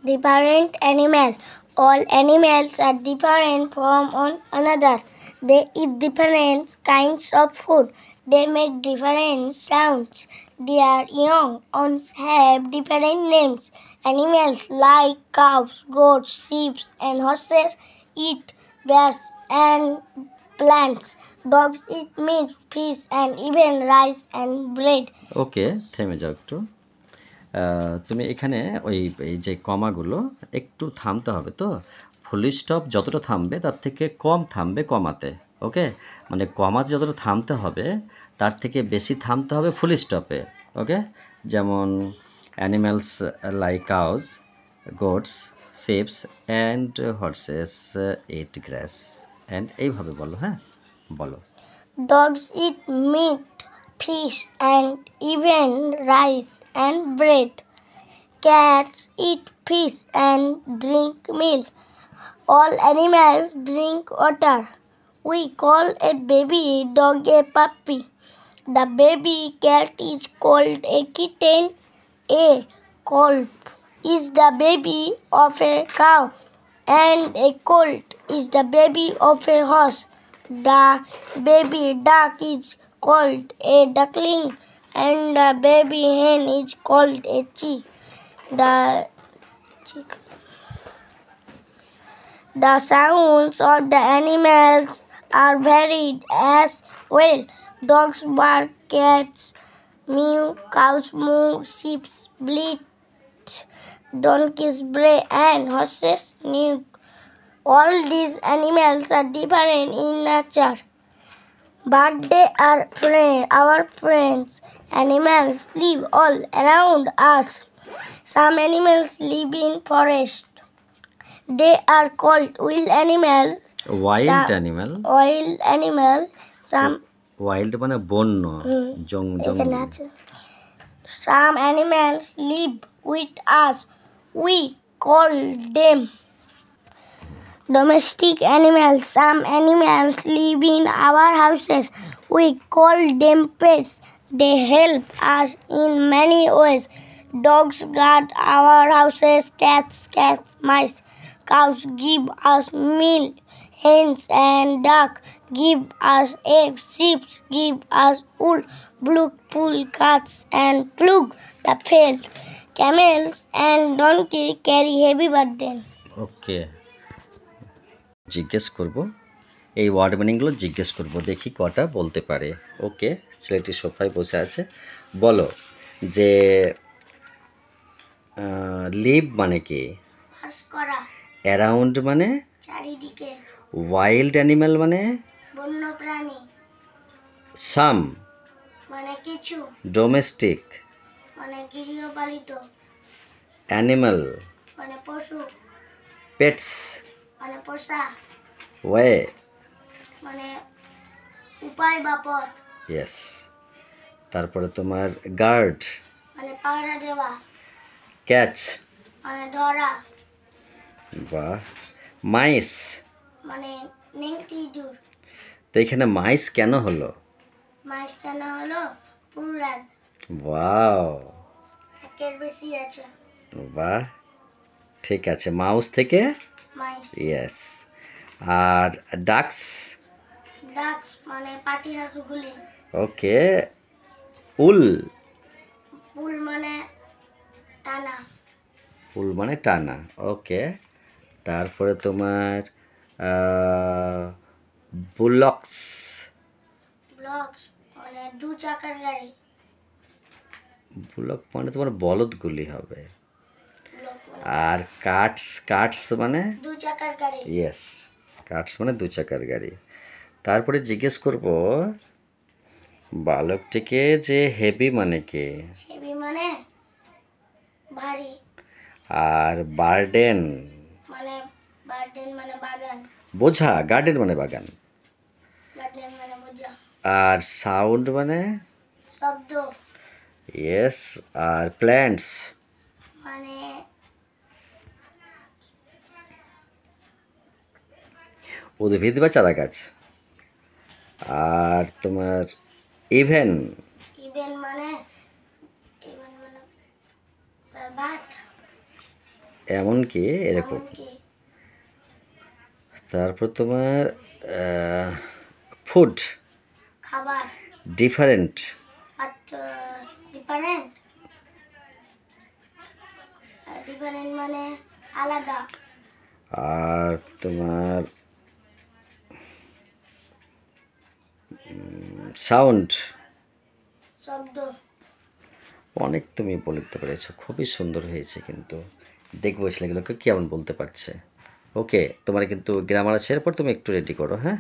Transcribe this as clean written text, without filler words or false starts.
Different animals. All animals are different from one another. They eat different kinds of food. They make different sounds. Their young ones have different names. Animals like cows, goats, sheep, and horses eat grass and plants. Dogs eat meat, fish, and even rice and bread. ওকে, থেমে যাও একটু। তুমি এখানে এই যে কমাগুলো একটু থামতে হবে, তো ফুল স্টপ যতটা থামবে তার থেকে কম থামবে কমাতে। ওকে, মানে কমাতে যতটা থামতে হবে তার থেকে বেশি থামতে হবে ফুল স্টপে। ওকে, যেমন animals like cows, goat's, ships and horse's it glass and এইভাবে বলো। হ্যাঁ, বলো। Dogs eat meat, fish, and even rice and bread. Cats eat fish and drink milk. All animals drink water. We call a baby dog a puppy. The baby cat is called a kitten. A colt is the baby of a cow, and a colt is the baby of a horse. The baby duck is called a duckling, and the baby hen is called a chick. The sounds of the animals are varied as well. Dogs bark, cats mew, cows moo, sheep bleat, donkeys bray, and horses neigh. All these animals are different in nature, but they are our friends. Animals live all around us. Some animals live in forest. They are called wild animals. Wild animal. Wild animal. Some wild মানে বন্য, এখানে আছে। Some animals live with us. We call them domestic animals. Some animals live in our houses. We call them pets. They help us in many ways. Dogs guard our houses. Cats catch mice. Cows give us milk. Hens and duck give us eggs. Sheep give us wool. Blue pull cats and plug the field. Camels and donkey carry heavy burden. ওকে, জিজ্ঞেস করব, এই word মিনিংগুলো জিজ্ঞেস করব, দেখি কটা বলতে পারে। ওকে, ছেলেটি সোফায় বসে আছে। বলো যে লিভ মানে কি, অ্যারাউন্ড মানে চারিদিকে, ওয়াইল্ড অ্যানিম্যাল মানে বন্য প্রাণী, সাম মানে কিছু, ডোমেস্টিক মানে গৃহপালিত, অ্যানিম্যাল মানে পশু, পেটস মানে পোষা, ওয়ে মানে উপায় বা পথ, ইয়েস। তারপরে তোমার গার্ড মানে পাহারা দেওয়া, ক্যাচ মানে ধরা, বা মাইস মানে নেংটি ইঁদুর। তো এখানে মাইস কেন হলো? মাইস কেন হলো? প্লুরাল, ওয়াও, একের বেশি আছে। বাহ, ঠিক আছে, মাউস থেকে মাইস। ইয়েস। আর ডাক্স, ডাকস মানে পাটি হাঁসগুলি। ওকে। উল, উল মানে টানা। উল মানে টানা, ওকে। তারপরে তোমার বুলক্স, ব্লকস মানে দু চাকার গাড়ি। বুলক মানে তোমার বলদগুলি হবে। ব্লক মানে আর কাটস, কাটস মানে দু চাকার গাড়ি। ইয়েস, কাটস মানে দু চাকার গাড়ি। তারপরে জিজ্ঞেস করব বালকটিকে যে হেভি মানে কি, হেভি মানে ভারী। আর বার্ডেন মানে গার্ডেন মানে বাগান। বোঝা, গার্ডেন মানে বাগান। গার্ডেন মানে বোঝা। আর সাউন্ড মানে শব্দ। ইয়েস। আর প্ল্যান্টস মানে উদ্ভিদ বা চারা গাছ। আর তোমার ইভেন, ইভেন মানে ভাত। এমনকি এরকম। এমনকি তারপর তোমার ফুড, খাবার, ডিফারেন্ট, আচ্ছা ডিফারেন্ট, ডিফারেন্ট মানে আলাদা, আর তোমার সাউন্ড। শব্দ। অনেক তুমি বলতে পেরেছো, খুবই সুন্দর হয়েছে। কিন্তু দেখবো ছেলেগুলোকে কেমন বলতে পারছে। ওকে, তোমার কিন্তু গ্রামার আছে, এরপর তুমি একটু রেডি করো, হ্যাঁ।